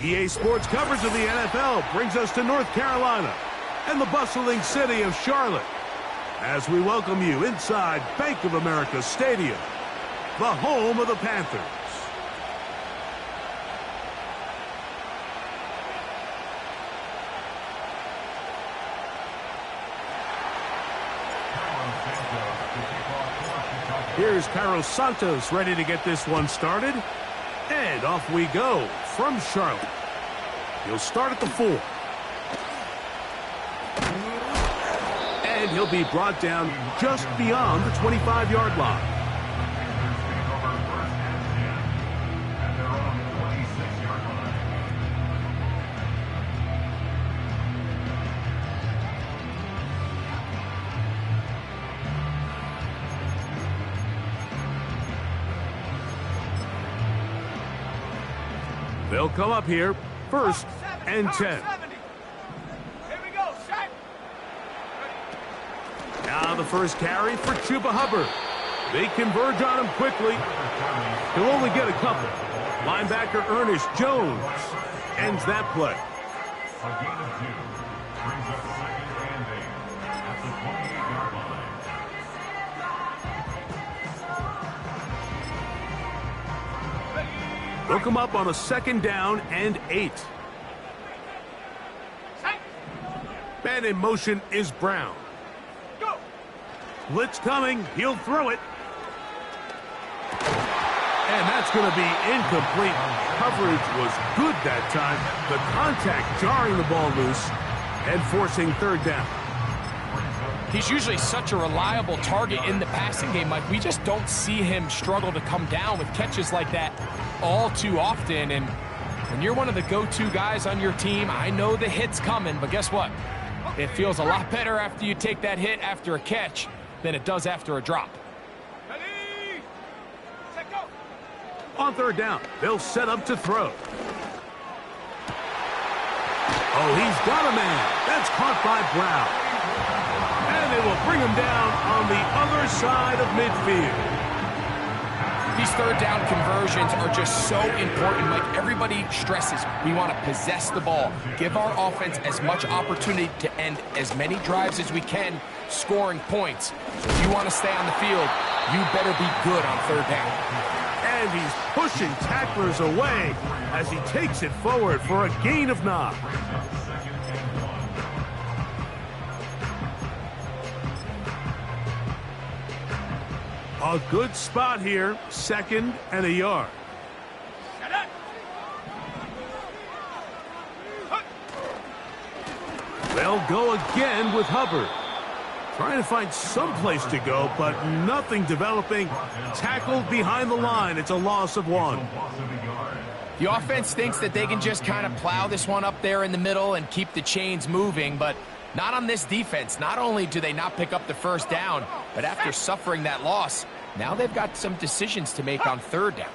EA Sports coverage of the NFL brings us to North Carolina and the bustling city of Charlotte as we welcome you inside Bank of America Stadium, the home of the Panthers. Here's Carlos Santos ready to get this one started. And off we go from Charlotte. He'll start at the 4. And he'll be brought down just beyond the 25-yard line. They'll come up here, 1st and 10. Here we go, set. Now the first carry for Chuba Hubbard. They converge on him quickly. He'll only get a couple. Linebacker Ernest Jones ends that play. A gain of 2 brings up 2nd and 8 at the 28-yard line. They'll come up on a 2nd down and 8. Man in motion is Brown. Blitz coming. He'll throw it. And that's going to be incomplete. Coverage was good that time. The contact jarring the ball loose and forcing 3rd down. He's usually such a reliable target in the passing game, Mike. We just don't see him struggle to come down with catches like that all too often. And when you're one of the go-to guys on your team, I know the hit's coming, but guess what? It feels a lot better after you take that hit after a catch than it does after a drop. On 3rd down, they'll set up to throw. Oh, he's got a man. That's caught by Brown. And they will bring him down on the other side of midfield. These 3rd down conversions are just so important. Like everybody stresses, we want to possess the ball, give our offense as much opportunity to end as many drives as we can, scoring points. So if you want to stay on the field, you better be good on 3rd down. And he's pushing tacklers away as he takes it forward for a gain of 9. A good spot here, 2nd and a yard. They'll go again with Hubbard. Trying to find some place to go, but nothing developing. Tackled behind the line. It's a loss of 1. The offense thinks that they can just kind of plow this one up there in the middle and keep the chains moving, but not on this defense. Not only do they not pick up the 1st down, but after suffering that loss, now they've got some decisions to make on 3rd down.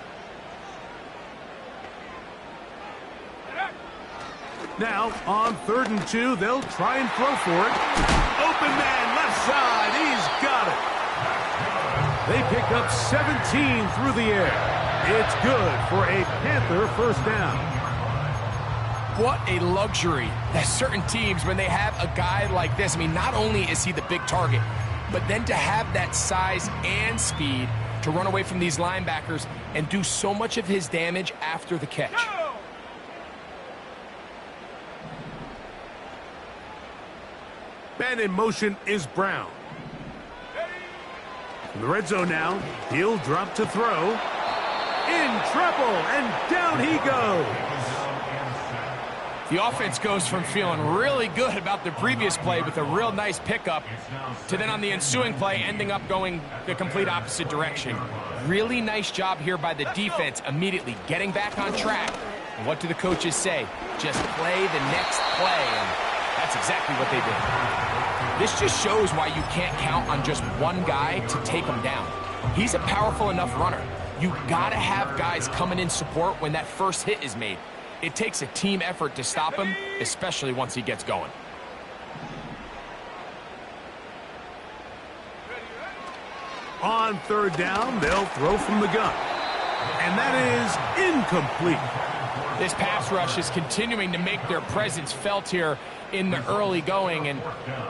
Now, on 3rd and 2, they'll try and throw for it. Open man, left side, he's got it. They pick up 17 through the air. It's good for a Panther 1st down. What a luxury that certain teams, when they have a guy like this, I mean, not only is he the big target, but then to have that size and speed to run away from these linebackers and do so much of his damage after the catch. Man in motion is Brown. In the red zone now, he'll drop to throw. In trouble, and down he goes. The offense goes from feeling really good about the previous play with a real nice pickup to then on the ensuing play ending up going the complete opposite direction. Really nice job here by the defense immediately getting back on track. And what do the coaches say? Just play the next play, and that's exactly what they did. This just shows why you can't count on just one guy to take him down. He's a powerful enough runner. You gotta have guys coming in support when that first hit is made. It takes a team effort to stop him, especially once he gets going. On 3rd down, they'll throw from the gun. And that is incomplete. This pass rush is continuing to make their presence felt here in the early going, and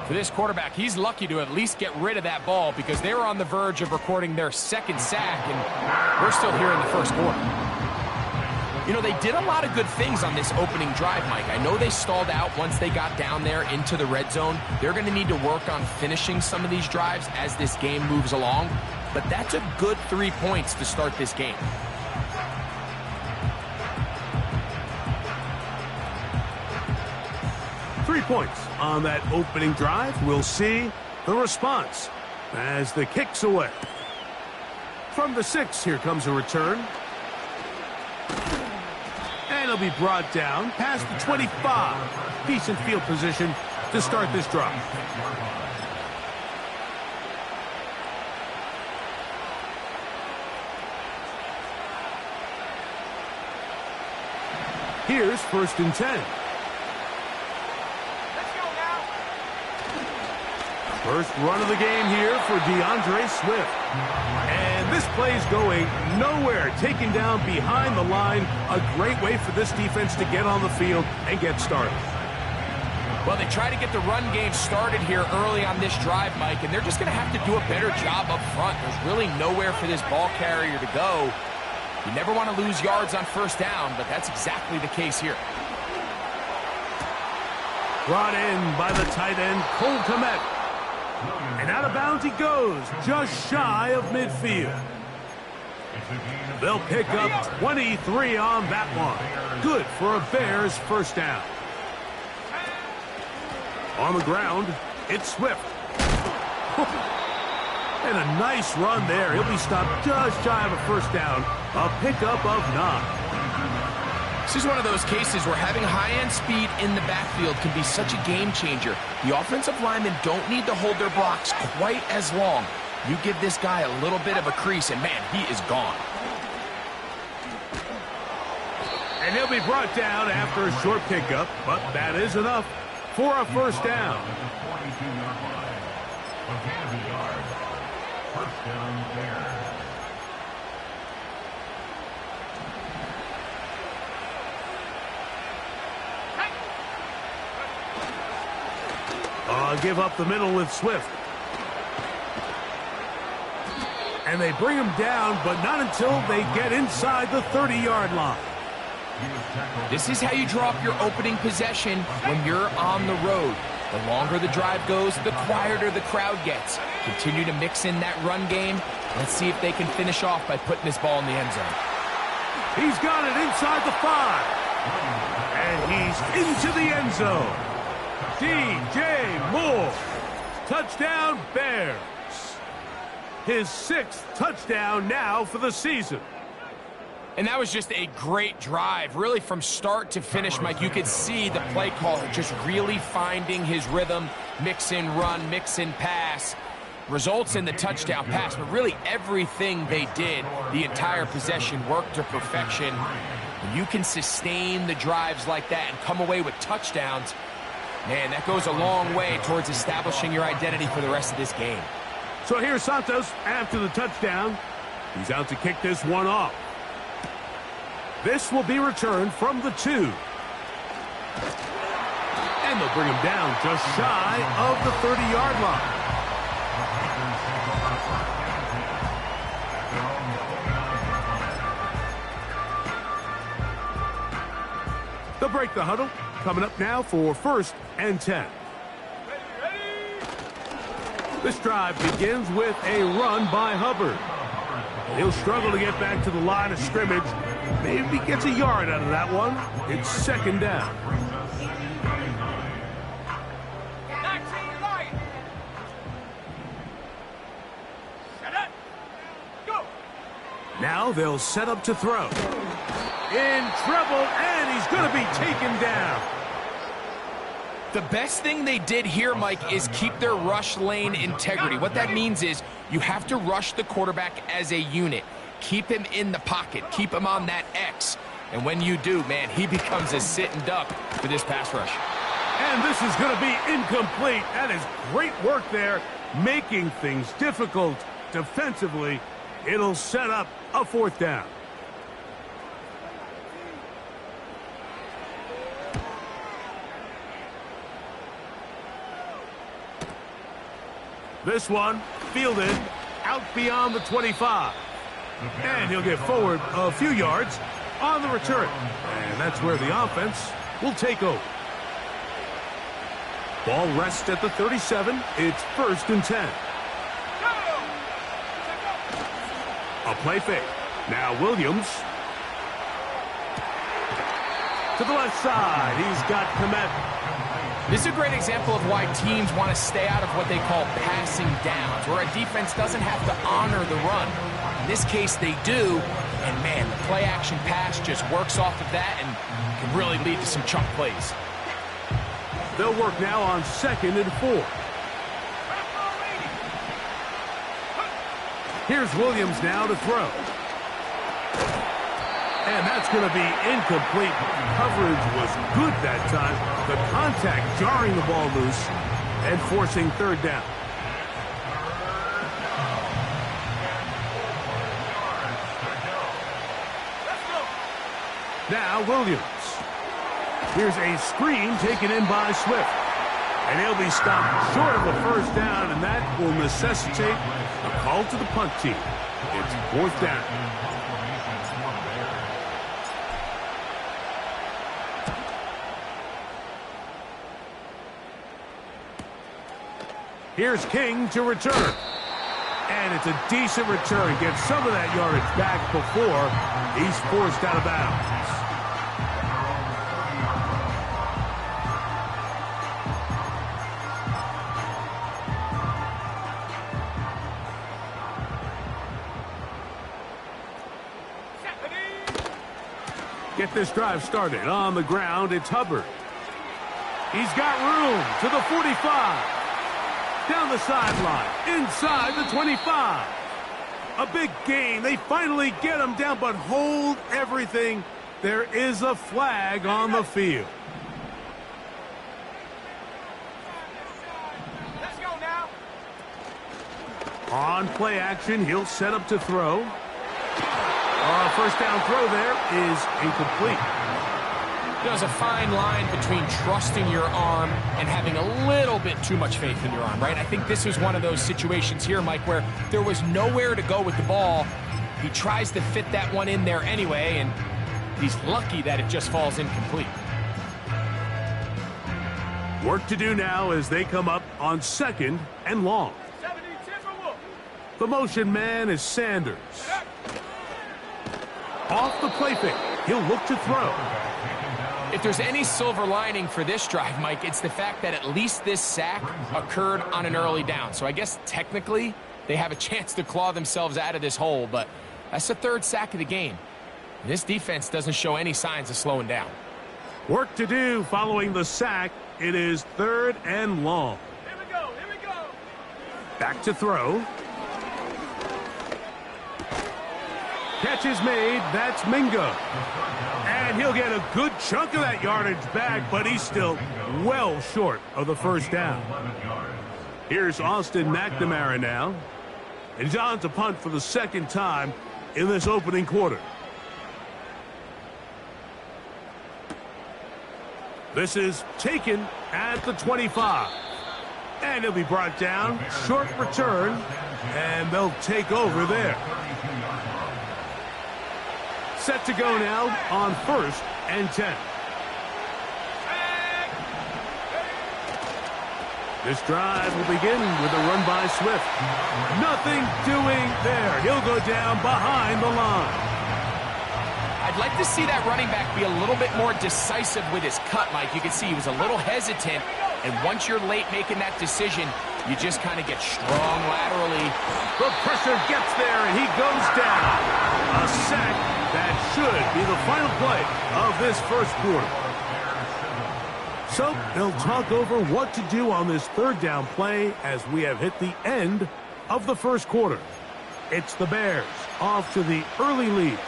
for this quarterback, he's lucky to at least get rid of that ball because they were on the verge of recording their second sack, and we're still here in the first quarter. You know, they did a lot of good things on this opening drive, Mike. I know they stalled out once they got down there into the red zone. They're going to need to work on finishing some of these drives as this game moves along, but that's a good 3 points to start this game. 3 points on that opening drive. We'll see the response as the kick's away. From the 6, here comes a return. And he'll be brought down past the 25. Decent field position to start this drive. Here's 1st and 10. First run of the game here for DeAndre Swift. And this play's going nowhere. Taken down behind the line. A great way for this defense to get on the field and get started. Well, they try to get the run game started here early on this drive, Mike, and they're just going to have to do a better job up front. There's really nowhere for this ball carrier to go. You never want to lose yards on 1st down, but that's exactly the case here. Brought in by the tight end, Cole Kmet. And out of bounds he goes, just shy of midfield. They'll pick up 23 on that one. Good for a Bears 1st down. On the ground, it's Swift. And a nice run there. He'll be stopped just shy of a 1st down. A pickup of 9. This is one of those cases where having high-end speed in the backfield can be such a game changer. The offensive linemen don't need to hold their blocks quite as long. You give this guy a little bit of a crease, and man, he is gone. And he'll be brought down after a short pickup, but that is enough for a 1st down. 42-yard line. A gain of a yard. 1st down Bears. Give up the middle with Swift. And they bring him down, but not until they get inside the 30-yard line. This is how you draw up your opening possession when you're on the road. The longer the drive goes, the quieter the crowd gets. Continue to mix in that run game. Let's see if they can finish off by putting this ball in the end zone. He's got it inside the 5. And he's into the end zone. DJ Moore. Touchdown, Bears. His 6th touchdown now for the season. And that was just a great drive, really from start to finish, Mike. You could see the play caller just really finding his rhythm, mix in run, mix in pass. Results in the touchdown pass, but really everything they did, the entire possession, worked to perfection. When you can sustain the drives like that and come away with touchdowns, man, that goes a long way towards establishing your identity for the rest of this game. So here's Santos after the touchdown. He's out to kick this one off. This will be returned from the 2. And they'll bring him down just shy of the 30-yard line. They'll break the huddle. Coming up now for 1st and 10. This drive begins with a run by Hubbard. He'll struggle to get back to the line of scrimmage. Maybe gets a yard out of that one. It's 2nd down. Now they'll set up to throw. In trouble, and he's going to be taken down. The best thing they did here, Mike, is keep their rush lane integrity. What that means is you have to rush the quarterback as a unit. Keep him in the pocket. Keep him on that X. And when you do, man, he becomes a sitting duck for this pass rush. And this is going to be incomplete. That is great work there, making things difficult defensively. It'll set up a 4th down. This one fielded out beyond the 25. And he'll get forward a few yards on the return. And that's where the offense will take over. Ball rests at the 37. It's 1st and 10. A play fake. Now Williams. To the left side. He's got Komet. This is a great example of why teams want to stay out of what they call passing downs, where a defense doesn't have to honor the run. In this case, they do. And, man, the play-action pass just works off of that and can really lead to some chunk plays. They'll work now on 2nd and 4. Here's Williams now to throw. And that's going to be incomplete. Coverage was good that time. The contact jarring the ball loose and forcing 3rd down. Now Williams. Here's a screen taken in by Swift. And he'll be stopped short of a 1st down, and that will necessitate a call to the punt team. It's 4th down. Here's King to return. And it's a decent return. Gets some of that yardage back before he's forced out of bounds. Get this drive started. On the ground, it's Hubbard. He's got room to the 45. Down the sideline, inside the 25. A big gain. They finally get him down, but hold everything. There is a flag on the field. Let's go now. On play action, he'll set up to throw. 1st down throw there is incomplete. There's a fine line between trusting your arm and having a little bit too much faith in your arm, right? I think this was one of those situations here, Mike, where there was nowhere to go with the ball. He tries to fit that one in there anyway, and he's lucky that it just falls incomplete. Work to do now as they come up on 2nd and long. 70 Timberwolves. The motion man is Sanders. Off the play fake. He'll look to throw. If there's any silver lining for this drive, Mike, it's the fact that at least this sack occurred on an early down. So I guess technically they have a chance to claw themselves out of this hole, but that's the 3rd sack of the game. This defense doesn't show any signs of slowing down. Work to do following the sack. It is 3rd and long. Here we go. Here we go. Back to throw. Catch is made. That's Mingo. And he'll get a good chunk of that yardage back, but he's still well short of the 1st down. Here's Austin McNamara now. And he's on to punt for the 2nd time in this opening quarter. This is taken at the 25. And he'll be brought down. Short return. And they'll take over there. Set to go now on 1st and 10. This drive will begin with a run by Swift. Nothing doing there. He'll go down behind the line. I'd like to see that running back be a little bit more decisive with his cut, Mike. You can see he was a little hesitant, and once you're late making that decision, you just kind of get strong laterally. The pressure gets there, and he goes down. A sack that should be the final play of this 1st quarter. So they'll talk over what to do on this 3rd down play as we have hit the end of the 1st quarter. It's the Bears off to the early lead.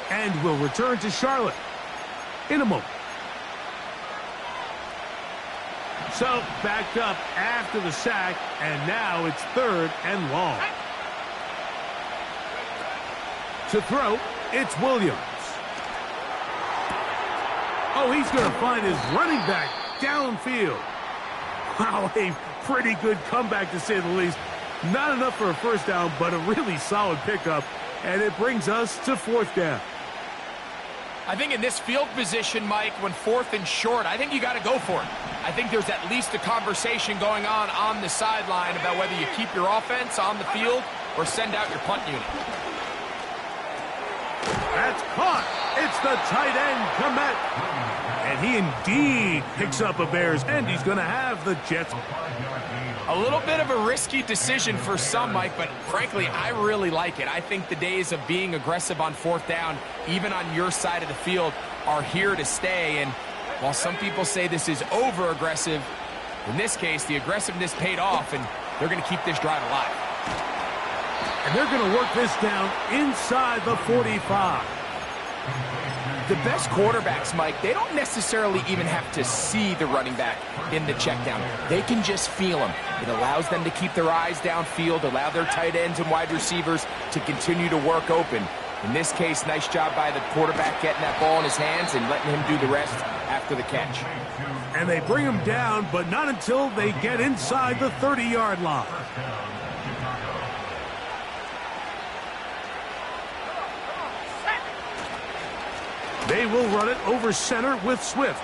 And will return to Charlotte in a moment. So backed up after the sack, and now it's 3rd and long. To throw, it's Williams. Oh, he's going to find his running back downfield. Wow, a pretty good comeback to say the least. Not enough for a first down, but a really solid pickup. And it brings us to 4th down. I think in this field position, Mike, when 4th and short, I think you got to go for it. I think there's at least a conversation going on the sideline about whether you keep your offense on the field or send out your punt unit. That's caught. It's the tight end, Komet. And he indeed picks up a Bears end. He's going to have the Jets. A little bit of a risky decision for some, Mike, but frankly, I really like it. I think the days of being aggressive on 4th down, even on your side of the field, are here to stay. And while some people say this is over-aggressive, in this case, the aggressiveness paid off, and they're going to keep this drive alive. And they're going to work this down inside the 45. The best quarterbacks, Mike, they don't necessarily even have to see the running back in the check down. They can just feel him. It allows them to keep their eyes downfield, allow their tight ends and wide receivers to continue to work open. In this case, nice job by the quarterback getting that ball in his hands and letting him do the rest after the catch. And they bring him down, but not until they get inside the 30-yard line. They will run it over center with Swift.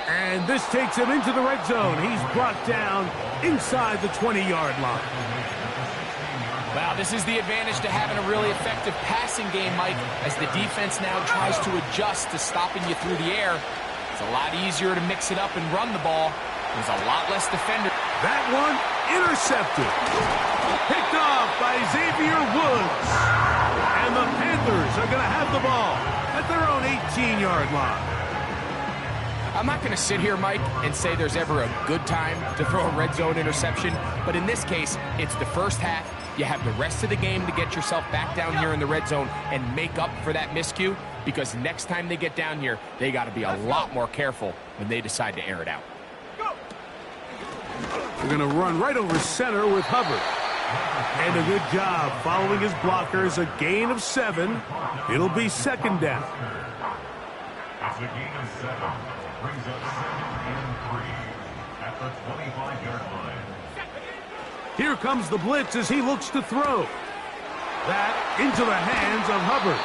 And this takes him into the red zone. He's brought down inside the 20-yard line. Wow, this is the advantage to having a really effective passing game, Mike, as the defense now tries to adjust to stopping you through the air. It's a lot easier to mix it up and run the ball. There's a lot less defender. That one intercepted. Picked off by Xavier Woods. And the Panthers are going to have the ball at their own 18-yard line. I'm not going to sit here, Mike, and say there's ever a good time to throw a red zone interception, but in this case, it's the first half. You have the rest of the game to get yourself back down here in the red zone and make up for that miscue, because next time they get down here, they got to be a lot more careful when they decide to air it out. They're going to run right over center with Hubbard. And a good job following his blockers, a gain of 7. It'll be 2nd down. It's a gain of 7. Brings up 2nd and 3 at the 25-yard line. Here comes the blitz as he looks to throw. That into the hands of Hubbard.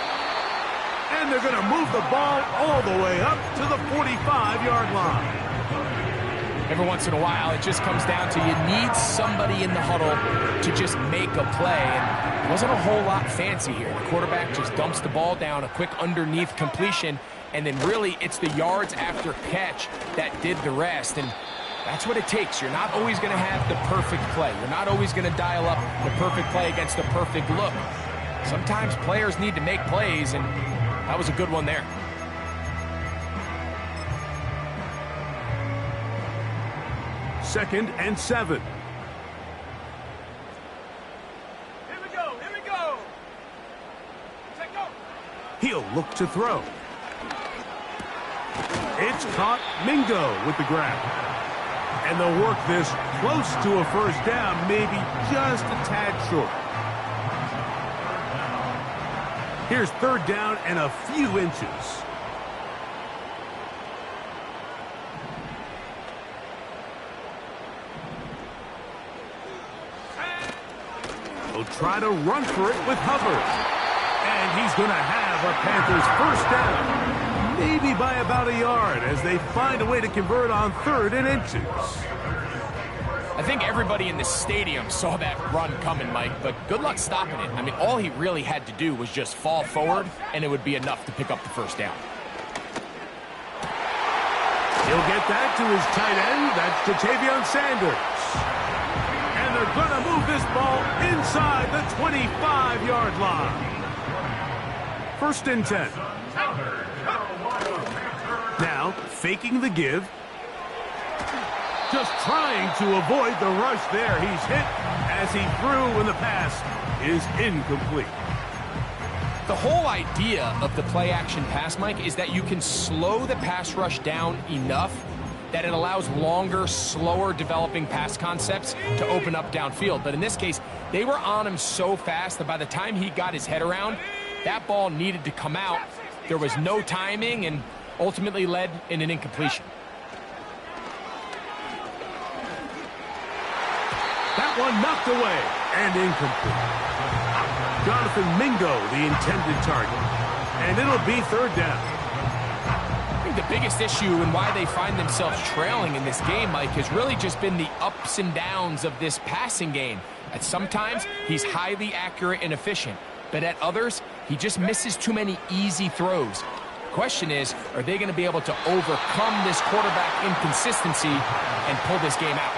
And they're going to move the ball all the way up to the 45-yard line. Every once in a while, it just comes down to you need somebody in the huddle to just make a play. And it wasn't a whole lot fancy here. The quarterback just dumps the ball down, a quick underneath completion, and then really it's the yards after catch that did the rest. And that's what it takes. You're not always going to have the perfect play. You're not always going to dial up the perfect play against the perfect look. Sometimes players need to make plays, and that was a good one there. Second and 7. Here we go. Here we go. Take go. He'll look to throw. It's caught. Mingo with the grab. And they'll work this close to a first down, maybe just a tad short. Here's 3rd down and a few inches. They'll try to run for it with Hubbard. And he's going to have a Panthers first down. Maybe by about a yard as they find a way to convert on 3rd and inches. I think everybody in the stadium saw that run coming, Mike, but good luck stopping it. I mean, all he really had to do was just fall forward, and it would be enough to pick up the first down. He'll get that to his tight end. That's Ja'Tavion Sanders. And they're going to move this ball inside the 25-yard line. 1st and 10. Now, faking the give. Just trying to avoid the rush there. He's hit as he threw when the pass is incomplete. The whole idea of the play-action pass, Mike, is that you can slow the pass rush down enough that it allows longer, slower developing pass concepts to open up downfield. But in this case, they were on him so fast that by the time he got his head around, that ball needed to come out. There was no timing and ultimately led in an incompletion. that one knocked away and incomplete. Jonathan Mingo, the intended target. And it'll be third down. I think the biggest issue and why they find themselves trailing in this game, Mike, has really just been the ups and downs of this passing game. At sometimes, he's highly accurate and efficient, but at others, he just misses too many easy throws. Question is, are they going to be able to overcome this quarterback inconsistency and pull this game out?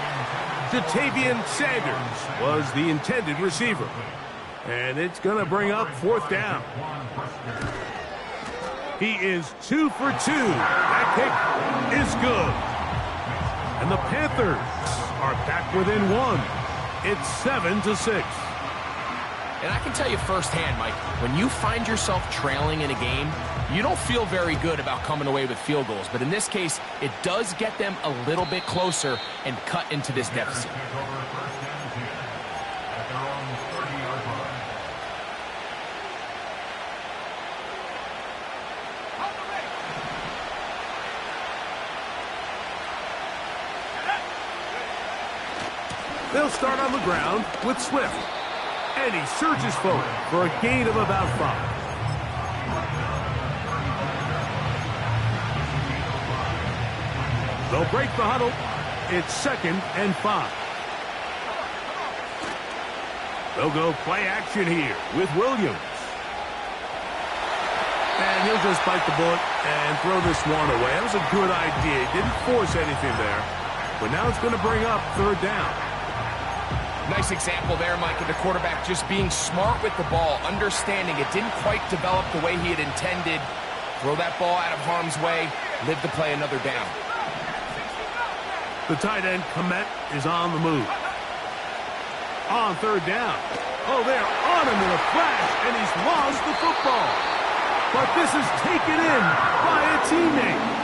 Jatavian Sanders was the intended receiver. And it's going to bring up fourth down. He is 2 for 2. That kick is good. And the Panthers are back within 1. It's 7-6. And I can tell you firsthand, Mike, when you find yourself trailing in a game, you don't feel very good about coming away with field goals. But in this case, it does get them a little bit closer and cut into this deficit. They'll start on the ground with Swift. And he surges forward for a gain of about 5. They'll break the huddle. It's 2nd and 5. They'll go play action here with Williams. And he'll just bite the bullet and throw this one away. That was a good idea. He didn't force anything there. But now it's going to bring up third down. Nice example there, Mike, of the quarterback just being smart with the ball, understanding it didn't quite develop the way he had intended. Throw that ball out of harm's way, live to play another down. The tight end, Komet, is on the move. On third down. Oh, they're on him in a flash, and he's lost the football. But this is taken in by a teammate.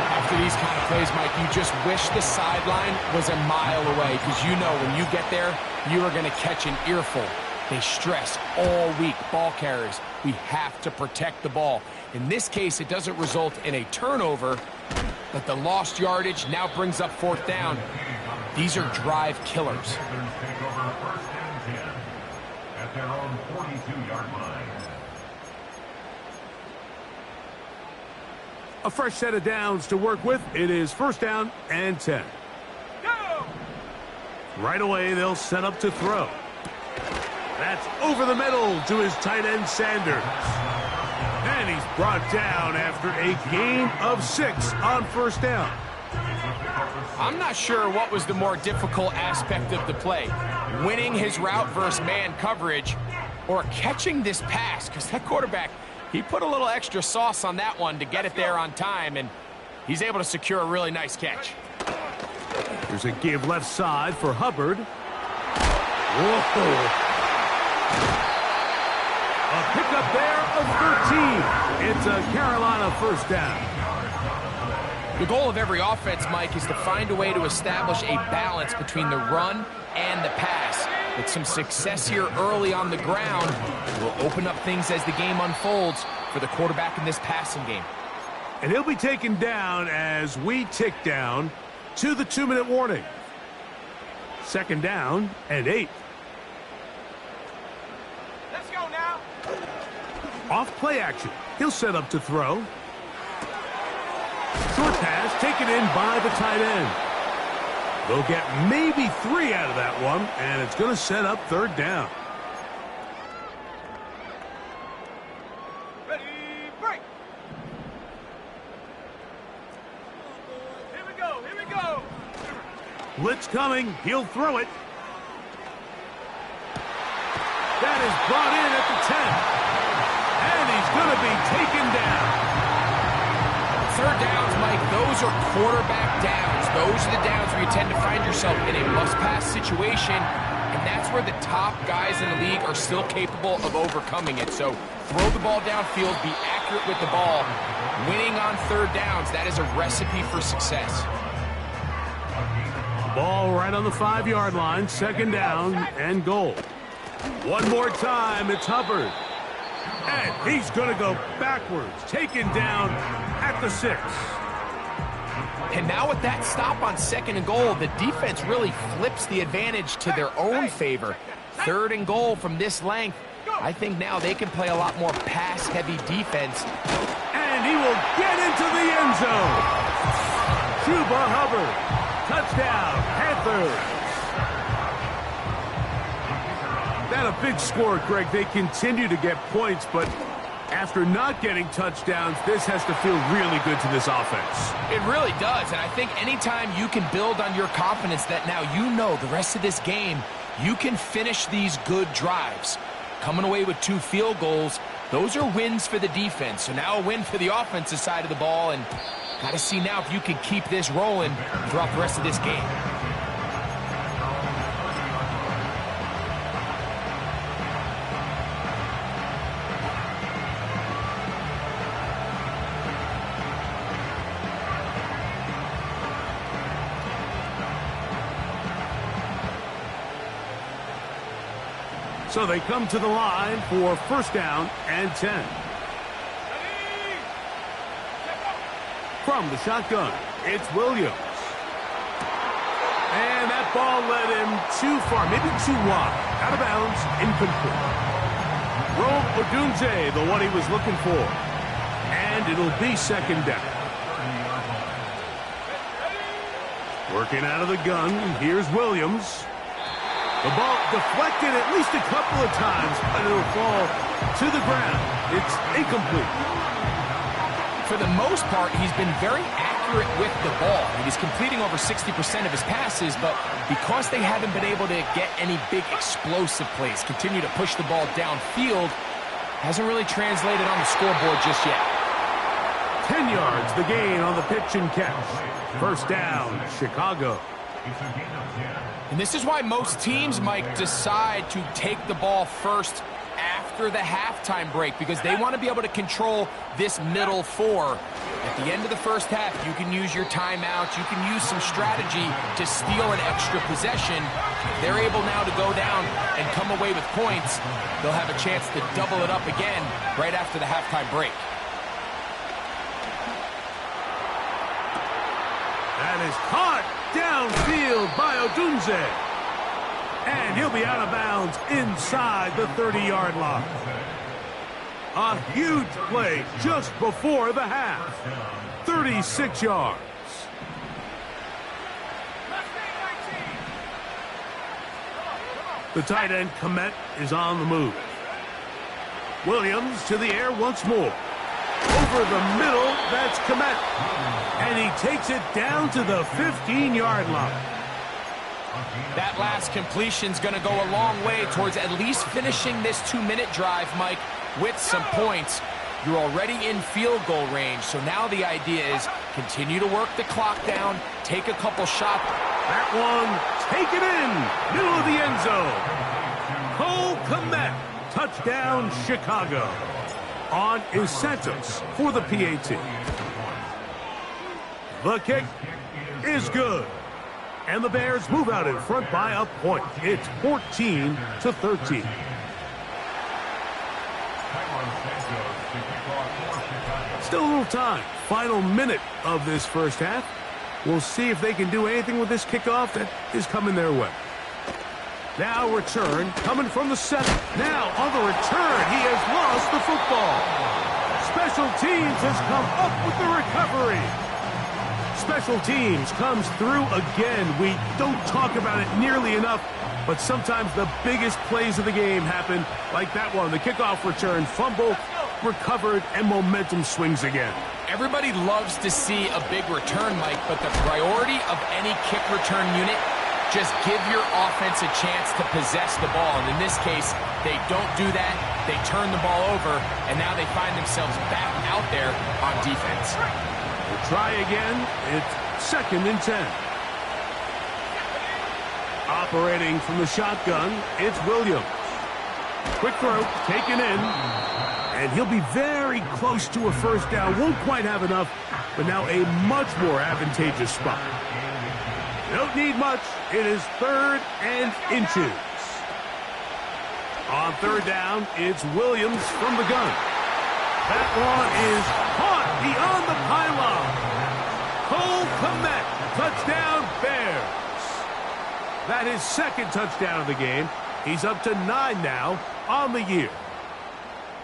After these kind of plays, Mike, you just wish the sideline was a mile away, because you know when you get there, you are going to catch an earful. They stress all week, ball carriers. We have to protect the ball. In this case, it doesn't result in a turnover, but the lost yardage now brings up fourth down. These are drive killers. Take over 1st and 10 at their own 42-yard line. A fresh set of downs to work with. It is 1st down and 10. Go! Right away, they'll set up to throw. That's over the middle to his tight end, Sanders. And he's brought down after a gain of 6 on 1st down. I'm not sure what was the more difficult aspect of the play, winning his route versus man coverage or catching this pass, because that quarterback, he put a little extra sauce on that one to get it there on time, and he's able to secure a really nice catch. There's a give left side for Hubbard. Whoa. A pickup there of 13. It's a Carolina 1st down. The goal of every offense, Mike, is to find a way to establish a balance between the run and the pass. With some success here early on the ground, it will open up things as the game unfolds for the quarterback in this passing game. And he'll be taken down as we tick down to the 2-minute warning. 2nd down and 8. Let's go now. Off play action. He'll set up to throw. Short pass taken in by the tight end. They'll get maybe 3 out of that one, and it's going to set up 3rd down. Ready, break. Here we go, here we go. Blitz coming. He'll throw it. That is brought in at the 10. And he's going to be taken down. 3rd downs, Mike, those are quarterback downs. Those are the downs where you tend to find yourself in a must-pass situation, and that's where the top guys in the league are still capable of overcoming it. So throw the ball downfield, be accurate with the ball. Winning on 3rd downs, that is a recipe for success. Ball right on the 5-yard line. 2nd down and goal. One more time. It's Hubbard. And he's going to go backwards. Taken down at the 6. And now with that stop on 2nd and goal, the defense really flips the advantage to their own favor. 3rd and goal from this length. I think now they can play a lot more pass-heavy defense. And he will get into the end zone. Chuba Hubbard. Touchdown, Panthers. That a big score, Greg. They continue to get points, but after not getting touchdowns, this has to feel really good to this offense. It really does, and I think anytime you can build on your confidence that now you know the rest of this game, you can finish these good drives. Coming away with 2 field goals, those are wins for the defense. So now a win for the offensive side of the ball, and got to see now if you can keep this rolling throughout the rest of this game. So they come to the line for 1st down and 10. From the shotgun, it's Williams. And that ball led him too far, maybe too wide. Out of bounds, incomplete. Rome Odunze, the one he was looking for. And it'll be 2nd down. Working out of the gun, here's Williams. The ball deflected at least a couple of times, but it'll fall to the ground. It's incomplete. For the most part, he's been very accurate with the ball. He's completing over 60% of his passes, but because they haven't been able to get any big explosive plays, continue to push the ball downfield, hasn't really translated on the scoreboard just yet. 10 yards, the gain on the pitch and catch. 1st down, Chicago. And this is why most teams, Mike, decide to take the ball first after the halftime break, because they want to be able to control this middle 4. At the end of the first half, you can use your timeouts, you can use some strategy to steal an extra possession. If they're able now to go down and come away with points, they'll have a chance to double it up again right after the halftime break. That is caught downfield by Odunze. And he'll be out of bounds inside the 30-yard line. A huge play just before the half. 36 yards. The tight end, Komet, is on the move. Williams to the air once more. Over the middle, that's Komet. And he takes it down to the 15-yard line. That last completion's going to go a long way towards at least finishing this 2-minute drive, Mike, with some points. You're already in field goal range, so now the idea is continue to work the clock down, take a couple shots. That one, take it in, middle of the end zone. Cole Komet, touchdown Chicago. On is Santos for the PAT. The kick is good. And the Bears move out in front by a point. It's 14-13. Still a little time. Final minute of this first half. We'll see if they can do anything with this kickoff that is coming their way. Now return coming from the center. Now on the return, he has lost the football. Special teams has come up with the recovery. Special teams comes through again. We don't talk about it nearly enough, but sometimes the biggest plays of the game happen like that one. The kickoff return, fumble, recovered, and momentum swings again. Everybody loves to see a big return, Mike, but the priority of any kick return unit, just give your offense a chance to possess the ball. And in this case, they don't do that. They turn the ball over, and now they find themselves back out there on defense. We'll try again. It's 2nd and 10. Operating from the shotgun, it's Williams. Quick throw, taken in. And he'll be very close to a first down. Won't quite have enough, but now a much more advantageous spot. Don't need much. It is 3rd and inches. On 3rd down, it's Williams from the gun. That one is caught beyond the pylon. Cole Komet, touchdown Bears. That is second touchdown of the game. He's up to 9 now on the year.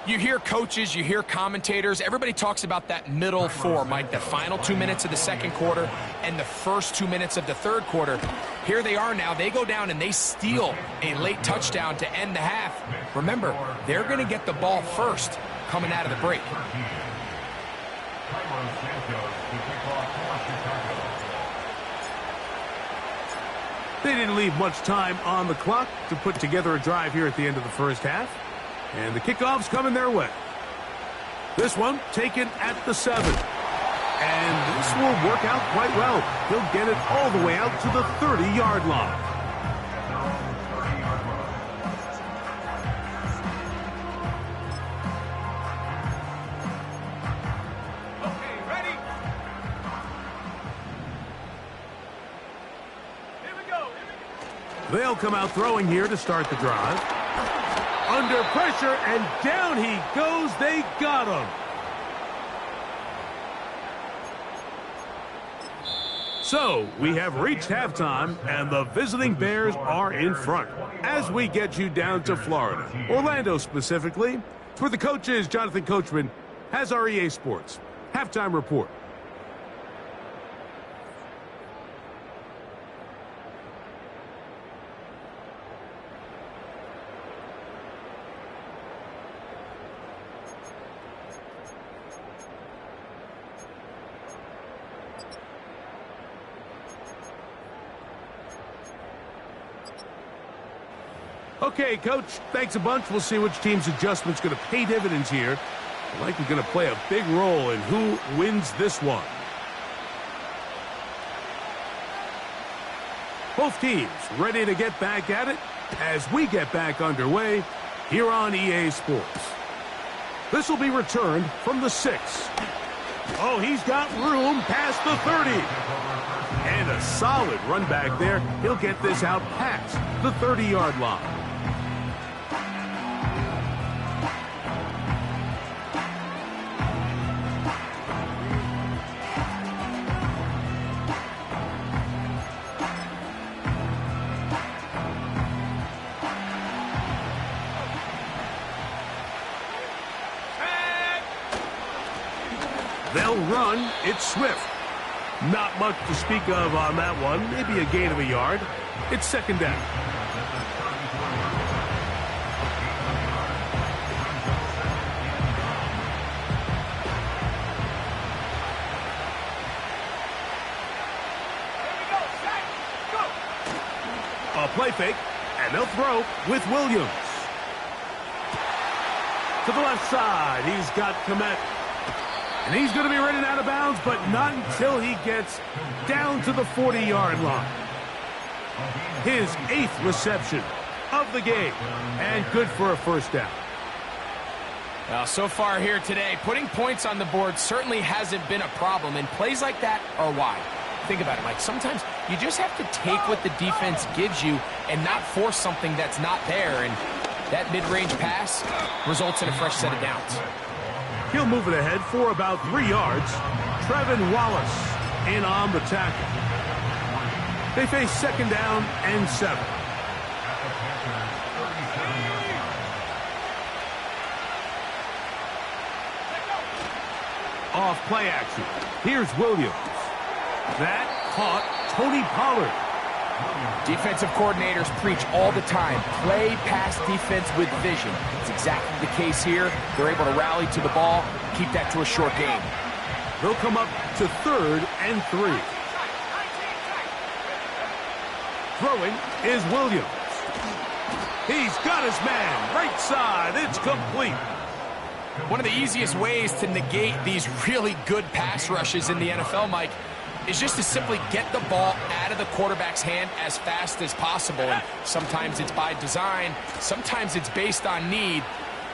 You hear coaches, you hear commentators, everybody talks about that middle four, Mike, the final 2 minutes of the second quarter and the first 2 minutes of the third quarter. Here they are now. They go down and they steal a late touchdown to end the half. Remember, they're going to get the ball first coming out of the break. They didn't leave much time on the clock to put together a drive here at the end of the first half. And the kickoff's coming their way. This one taken at the 7. And this will work out quite well. He'll get it all the way out to the 30-yard line. Okay, ready? Here we go. They'll come out throwing here to start the drive. Under pressure, and down he goes. They got him. So, we have reached halftime, and the visiting Bears are in front. As we get you down to Florida, Orlando specifically, for the coaches, Jonathan Coachman has our EA Sports halftime report. Okay, Coach, thanks a bunch. We'll see which team's adjustment's going to pay dividends here. Likely going to play a big role in who wins this one. Both teams ready to get back at it as we get back underway here on EA Sports. This will be returned from the 6. Oh, he's got room past the 30. And a solid run back there. He'll get this out past the 30-yard line. They'll run. It's Swift. Not much to speak of on that one. Maybe a gain of a yard. It's second down. A play fake, and they'll throw with Williams. To the left side, he's got Komet. And he's going to be running out of bounds, but not until he gets down to the 40-yard line. His 8th reception of the game, and good for a first down. Well, so far here today, putting points on the board certainly hasn't been a problem, and plays like that are why. Think about it, Mike. Sometimes you just have to take what the defense gives you and not force something that's not there, and that mid-range pass results in a fresh set of downs. He'll move it ahead for about 3 yards. Trevin Wallace in on the tackle. They face second down and 7. Off play action. Here's Williams. That caught Tony Pollard. Defensive coordinators preach all the time, play pass defense with vision. It's exactly the case here. They're able to rally to the ball, keep that to a short game. They'll come up to 3rd and 3. Throwing is Williams. He's got his man, right side, it's complete. One of the easiest ways to negate these really good pass rushes in the NFL, Mike, is just to simply get the ball out of the quarterback's hand as fast as possible. And sometimes it's by design, sometimes it's based on need,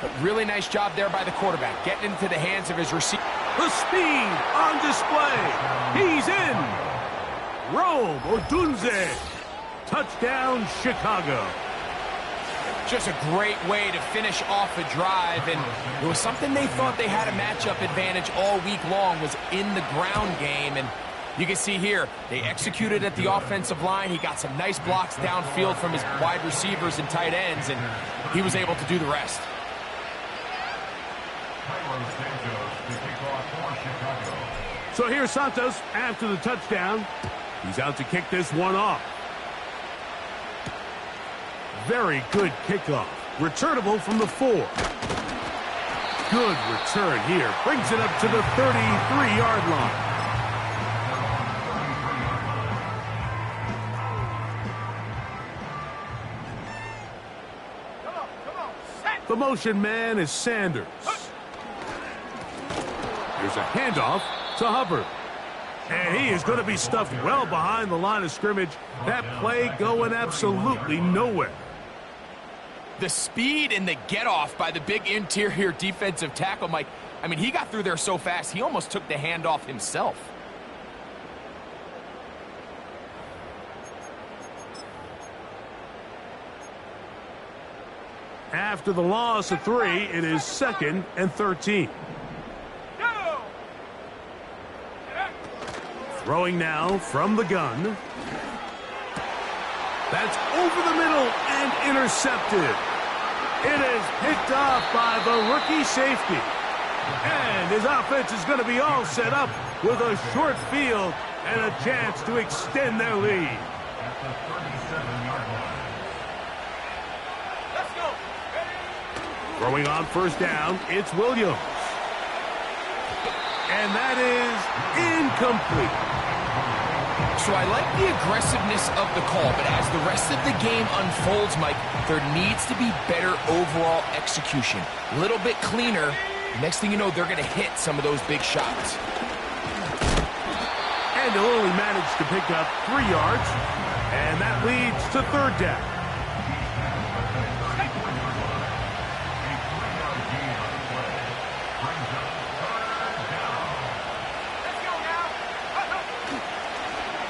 but really nice job there by the quarterback, getting into the hands of his receiver. The speed on display. He's in. Rome Odunze. Touchdown, Chicago. Just a great way to finish off a drive, and it was something they thought they had a matchup advantage all week long, was in the ground game, and You can see here, they executed at the offensive line. He got some nice blocks downfield from his wide receivers and tight ends, and he was able to do the rest. So here's Santos after the touchdown. He's out to kick this one off. Very good kickoff. Returnable from the 4. Good return here. Brings it up to the 33-yard line. The motion man is Sanders. Here's a handoff to Hubbard. And he is going to be stuffed well behind the line of scrimmage. That play going absolutely nowhere. The speed and the get-off by the big interior defensive tackle, Mike. I mean, he got through there so fast, he almost took the handoff himself. After the loss of 3, it is 2nd and 13. Throwing now from the gun. That's over the middle and intercepted. It is picked off by the rookie safety. And his offense is going to be all set up with a short field and a chance to extend their lead. At the 37-yard line. Let's go. Throwing on first down, it's Williams. And that is incomplete. So I like the aggressiveness of the call, but as the rest of the game unfolds, Mike, there needs to be better overall execution. A little bit cleaner. Next thing you know, they're going to hit some of those big shots. And he'll only manage to pick up 3 yards. And that leads to 3rd down.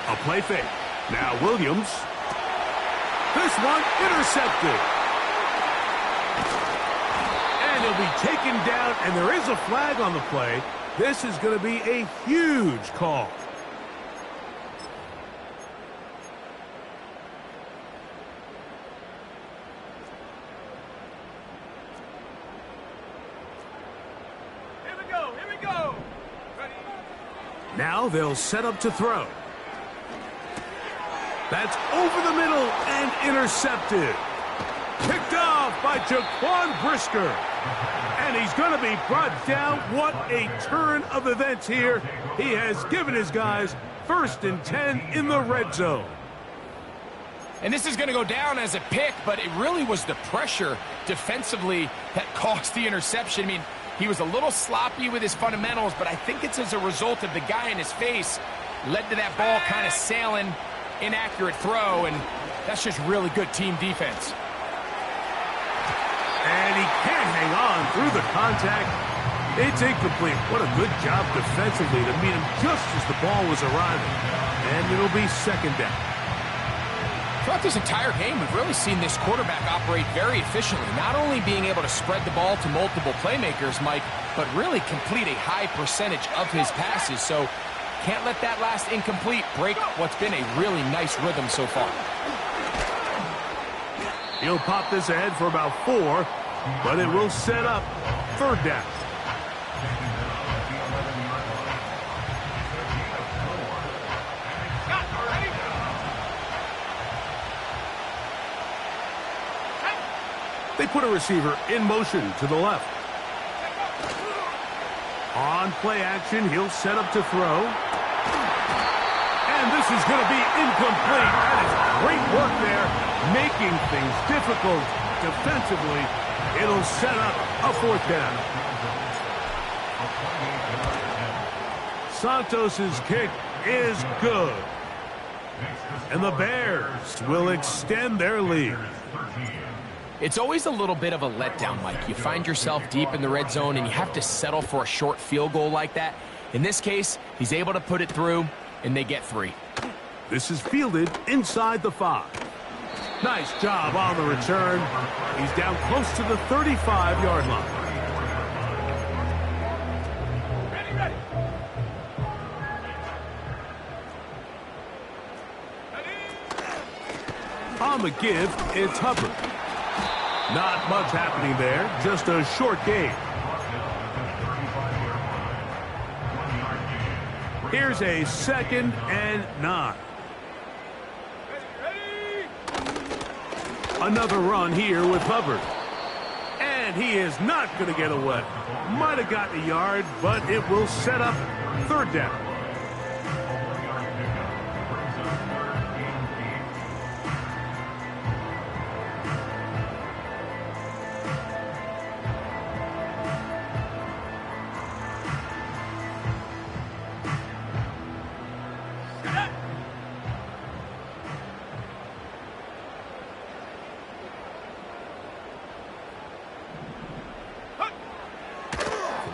A play fake. Now Williams. This one intercepted. And he'll be taken down, and there is a flag on the play. This is going to be a huge call. Here we go. Here we go. Ready? Now they'll set up to throw. That's over the middle and intercepted. Picked off by Jaquan Brisker. And he's going to be brought down. What a turn of events here. He has given his guys 1st and 10 in the red zone. And this is going to go down as a pick, but it really was the pressure defensively that caused the interception. I mean, he was a little sloppy with his fundamentals, but I think it's as a result of the guy in his face led to that ball kind of sailing. Inaccurate throw, and that's just really good team defense. And he can't hang on through the contact. It's incomplete. What a good job defensively to meet him just as the ball was arriving. And it'll be 2nd down. Throughout this entire game, we've really seen this quarterback operate very efficiently, not only being able to spread the ball to multiple playmakers, Mike, but really complete a high percentage of his passes. So can't let that last incomplete break what's been a really nice rhythm so far. He'll pop this ahead for about 4, but it will set up 3rd down. They put a receiver in motion to the left. On play action, he'll set up to throw. And this is going to be incomplete. That is great work there, making things difficult defensively. It'll set up a 4th down. Santos's kick is good. And the Bears will extend their lead. It's always a little bit of a letdown, Mike. You find yourself deep in the red zone and you have to settle for a short field goal like that. In this case, he's able to put it through, and they get 3. This is fielded inside the 5. Nice job on the return. He's down close to the 35-yard line. Ready, ready. On the give, it's Hubbard. Not much happening there, just a short gain. Here's a 2nd and 9. Another run here with Hubbard. And he is not going to get away. Might have gotten a yard, but it will set up 3rd down.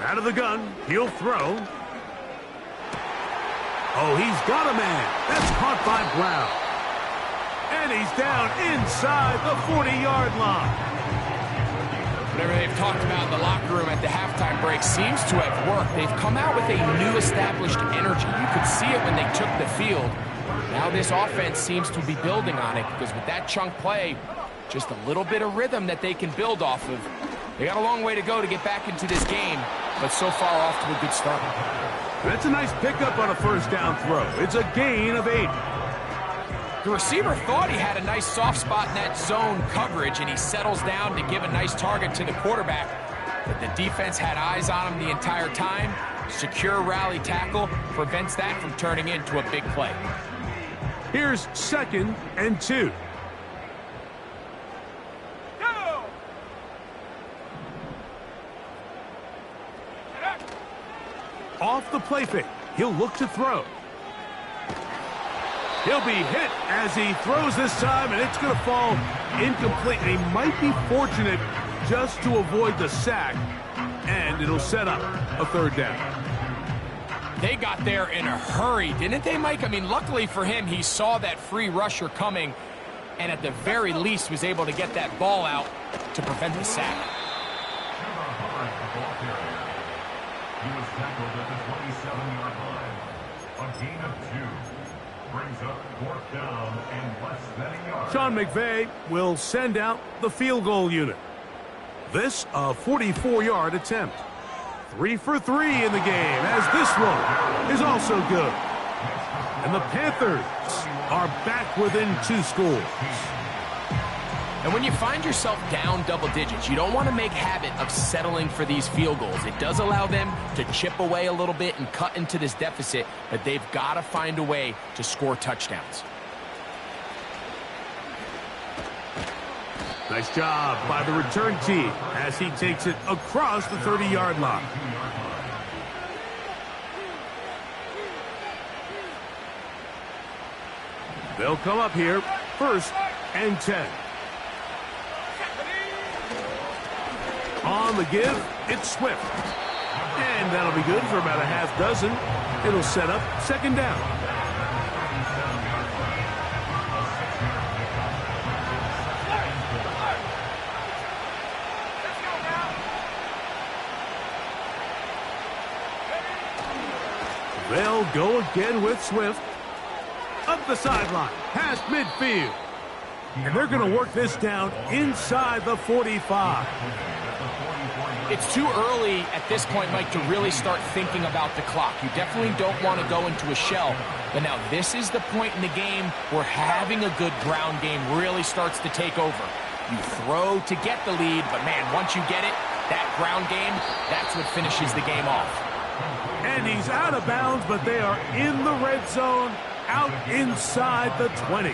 Out of the gun, he'll throw. Oh, he's got a man. That's caught by Brown. And he's down inside the 40-yard line. Whatever they've talked about in the locker room at the halftime break seems to have worked. They've come out with a new established energy. You could see it when they took the field. Now this offense seems to be building on it because with that chunk play, just a little bit of rhythm that they can build off of. They got a long way to go to get back into this game, but so far off to a good start. That's a nice pickup on a 1st down throw. It's a gain of 8. The receiver thought he had a nice soft spot in that zone coverage, and he settles down to give a nice target to the quarterback. But the defense had eyes on him the entire time. Secure rally tackle prevents that from turning into a big play. Here's 2nd and 2. Off the play fake, he'll look to throw. He'll be hit as he throws this time, and it's going to fall incomplete. And he might be fortunate just to avoid the sack, and it'll set up a 3rd down. They got there in a hurry, didn't they, Mike? I mean, luckily for him, he saw that free rusher coming, and at the very least was able to get that ball out to prevent the sack. He was tackled at the 27-yard line. A gain of 2 brings up 4th down and less than a yard. Sean McVay will send out the field goal unit. This a 44-yard attempt. 3 for 3 in the game, as this one is also good. And the Panthers are back within 2 scores. And when you find yourself down double digits, you don't want to make habit of settling for these field goals. It does allow them to chip away a little bit and cut into this deficit, but they've got to find a way to score touchdowns. Nice job by the return team as he takes it across the 30-yard line. They'll come up here, 1st and 10. On the give, it's Swift. And that'll be good for about a half dozen. It'll set up 2nd down. They'll go again with Swift. Up the sideline, past midfield. And they're going to work this down inside the 45. It's too early at this point, Mike, to really start thinking about the clock. You definitely don't want to go into a shell. But now this is the point in the game where having a good ground game really starts to take over. You throw to get the lead, but man, once you get it, that ground game, that's what finishes the game off. And he's out of bounds, but they are in the red zone, out inside the 20.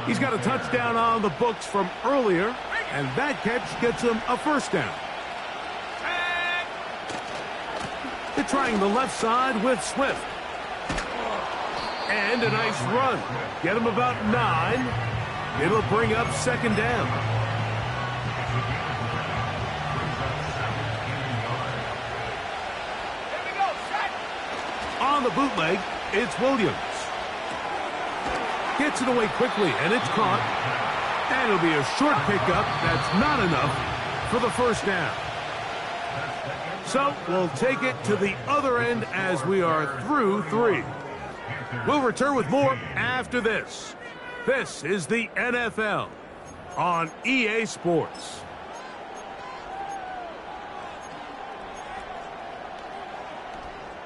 He's got a touchdown on the books from earlier, and that catch gets him a 1st down. They're trying the left side with Swift. And a nice run. Get him about 9. It'll bring up 2nd down. On the bootleg, it's Williams. Gets it away quickly, and it's caught. And it'll be a short pickup. That's not enough for the 1st down. So we'll take it to the other end as we are through 3. We'll return with more after this. This is the NFL on EA Sports.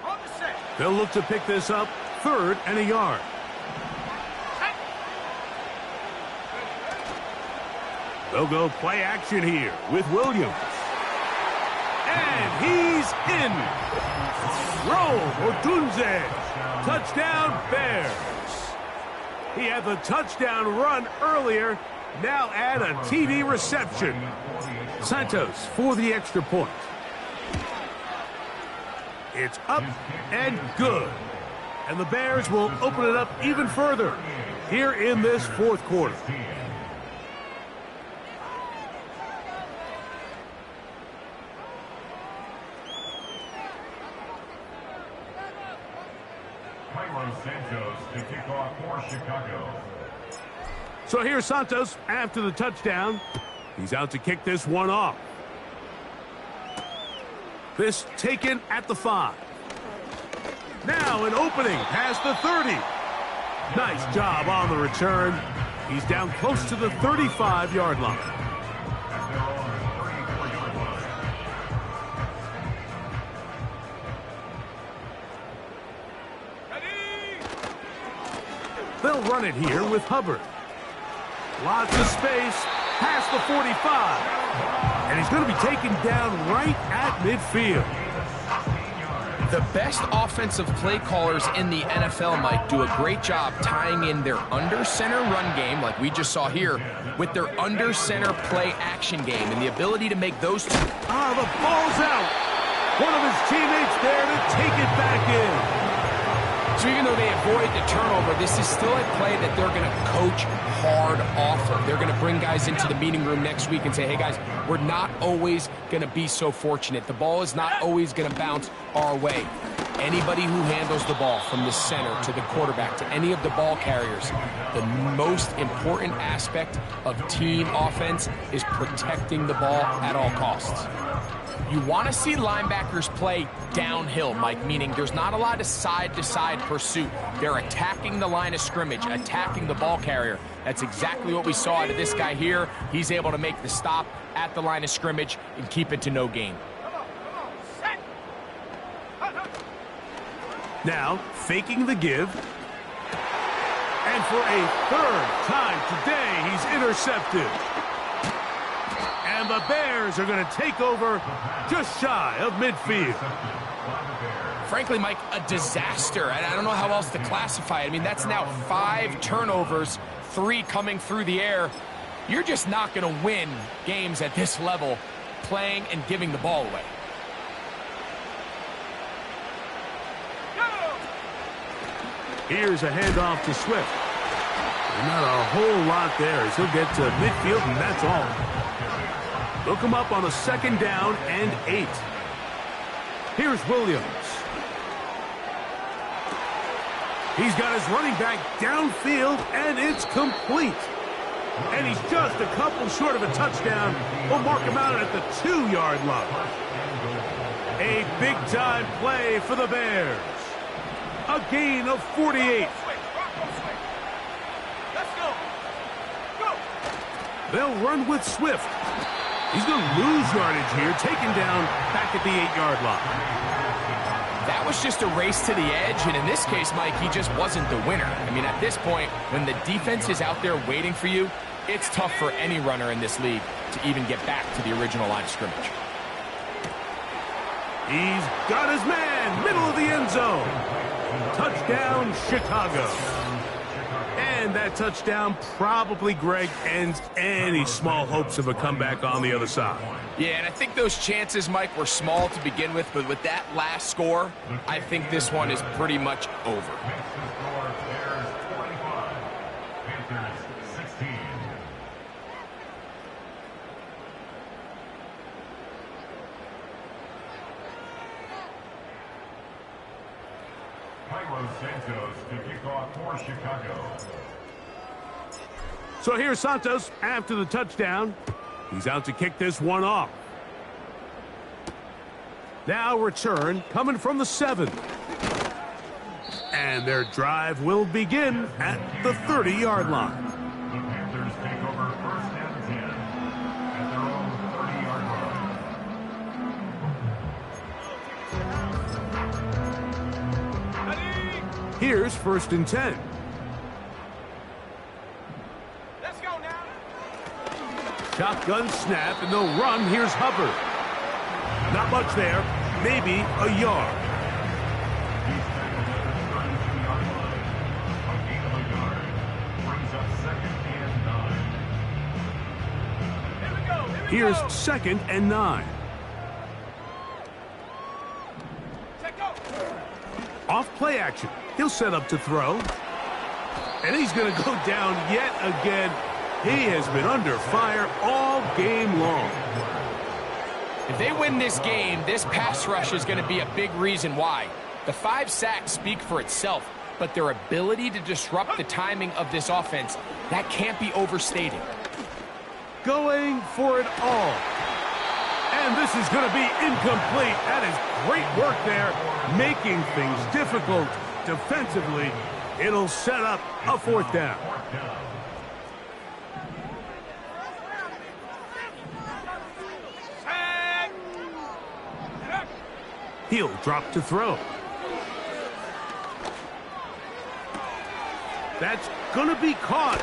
On the set. They'll look to pick this up, 3rd and a yard. They'll go play action here with Williams. And he's in. Roll Odunze. Touchdown, Bears. He had the touchdown run earlier. Now add a TD reception. Santos for the extra point. It's up and good. And the Bears will open it up even further here in this 4th quarter. Santos to kick off for Chicago. So here's Santos after the touchdown. He's out to kick this one off. This taken at the 5. Now an opening past the 30. Nice job on the return. He's down close to the 35-yard line. They'll run it here with Hubbard. Lots of space past the 45. And he's going to be taken down right at midfield. The best offensive play callers in the NFL, Mike, do a great job tying in their under-center run game, like we just saw here, with their under-center play action game and the ability to make those two. Ah, the ball's out. One of his teammates there to take it back in. So even though they avoid the turnover, this is still a play that they're going to coach hard off of. They're going to bring guys into the meeting room next week and say, hey, guys, we're not always going to be so fortunate. The ball is not always going to bounce our way. Anybody who handles the ball from the center to the quarterback to any of the ball carriers, the most important aspect of team offense is protecting the ball at all costs. You want to see linebackers play downhill, Mike, meaning there's not a lot of side-to-side pursuit. They're attacking the line of scrimmage, attacking the ball carrier. That's exactly what we saw out of this guy here. He's able to make the stop at the line of scrimmage and keep it to no gain. Now, faking the give. And for a 3rd time today, he's intercepted. And the Bears are going to take over just shy of midfield. Frankly, Mike, a disaster. I don't know how else to classify it. I mean, that's now 5 turnovers, 3 coming through the air. You're just not going to win games at this level playing and giving the ball away. Here's a handoff to Swift. Not a whole lot there as he'll get to midfield, and that's all. They'll come up on a 2nd down and 8. Here's Williams. He's got his running back downfield, and it's complete. And he's just a couple short of a touchdown. We'll mark him out at the 2-yard line. A big-time play for the Bears. A gain of 48. Let's go. Go. They'll run with Swift. He's going to lose yardage here, taken down back at the 8-yard line. That was just a race to the edge, and in this case, Mike, he just wasn't the winner. I mean, at this point, when the defense is out there waiting for you, it's tough for any runner in this league to even get back to the original line of scrimmage. He's got his man, middle of the end zone. Touchdown, Chicago. And that touchdown probably, Greg, ends any small hopes of a comeback on the other side. Yeah, and I think those chances, Mike, were small to begin with, but with that last score, I think this one is pretty much over. Santos to kick off for Chicago. So here's Santos after the touchdown. He's out to kick this one off. Now return coming from the 7. And their drive will begin at the 30-yard line. The Panthers take over first and 10 at their own 30-yard line. Here's first and 10. Let's go now. Shotgun snap, and they'll run. Here's Hubbard. Not much there. Maybe a yard. He's tackled at the 32-yard line. A gain of a yard. Brings up second and 9. Here we go. Here's second and 9. Check go. Off play action. He'll set up to throw. And he's going to go down yet again. He has been under fire all game long. If they win this game, this pass rush is going to be a big reason why. The 5 sacks speak for itself, but their ability to disrupt the timing of this offense, that can't be overstated. Going for it all. And this is going to be incomplete. That is great work there, making things difficult defensively. It'll set up a fourth down. He'll drop to throw. That's going to be caught.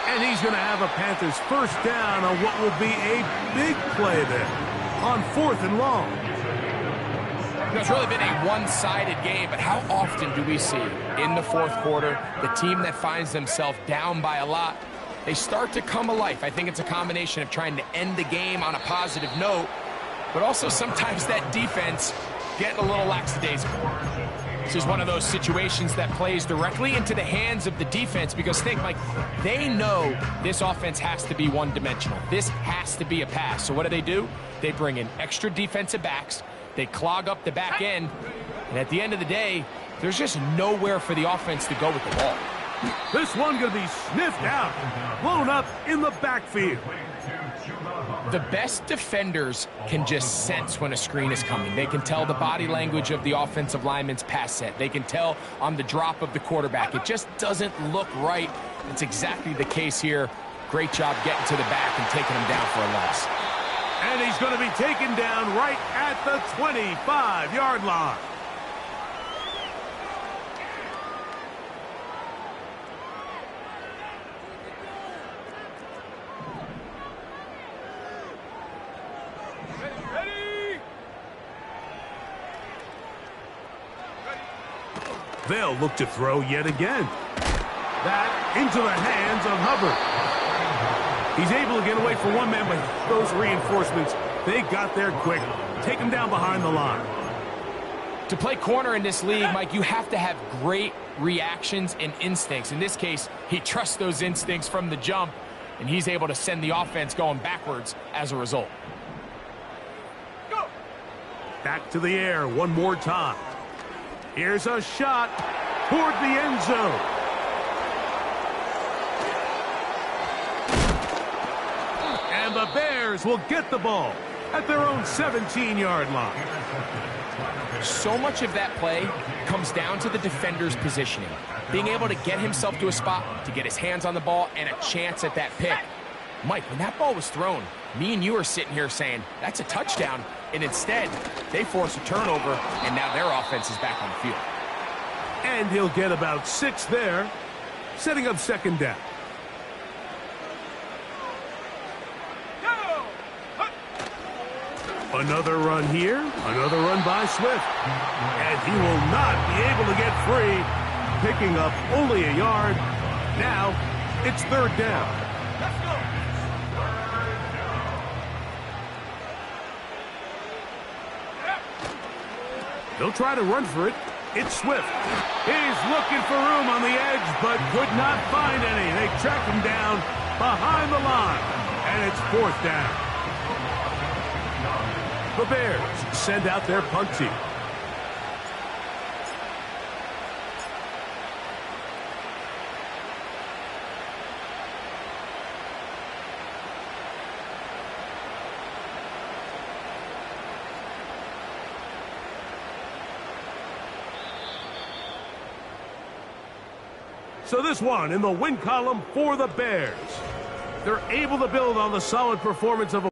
And he's going to have a Panthers first down on what will be a big play there on 4th and long. It's really been a one-sided game, but how often do we see in the fourth quarter the team that finds themselves down by a lot, they start to come alive? I think it's a combination of trying to end the game on a positive note, but also sometimes that defense getting a little lackadaisical. This is one of those situations that plays directly into the hands of the defense because think, Mike, they know this offense has to be one-dimensional. This has to be a pass. So what do? They bring in extra defensive backs. They clog up the back end. And at the end of the day, there's just nowhere for the offense to go with the ball. This one going to be sniffed out, blown up in the backfield. The best defenders can just sense when a screen is coming. They can tell the body language of the offensive lineman's pass set. They can tell on the drop of the quarterback. It just doesn't look right. It's exactly the case here. Great job getting to the back and taking him down for a loss. And he's going to be taken down right at the 25-yard line. They'll look to throw yet again. That into the hands of Hubbard. He's able to get away for one man, but those reinforcements, they got there quick. Take him down behind the line. To play corner in this league, Mike, you have to have great reactions and instincts. In this case, he trusts those instincts from the jump, and he's able to send the offense going backwards as a result. Go. Back to the air one more time. Here's a shot toward the end zone. And the Bears will get the ball at their own 17-yard line. So much of that play comes down to the defender's positioning. Being able to get himself to a spot, to get his hands on the ball, and a chance at that pick. Mike, when that ball was thrown, me and you are sitting here saying, that's a touchdown. And instead, they force a turnover, and now their offense is back on the field. And he'll get about 6 there, setting up second down. Another run here, another run by Swift. And he will not be able to get free, picking up only a yard. Now, it's third down. Let's go. They'll try to run for it. It's Swift. He's looking for room on the edge, but could not find any. They track him down behind the line, and it's fourth down. The Bears send out their punt team. So this one in the win column for the Bears. They're able to build on the solid performance of a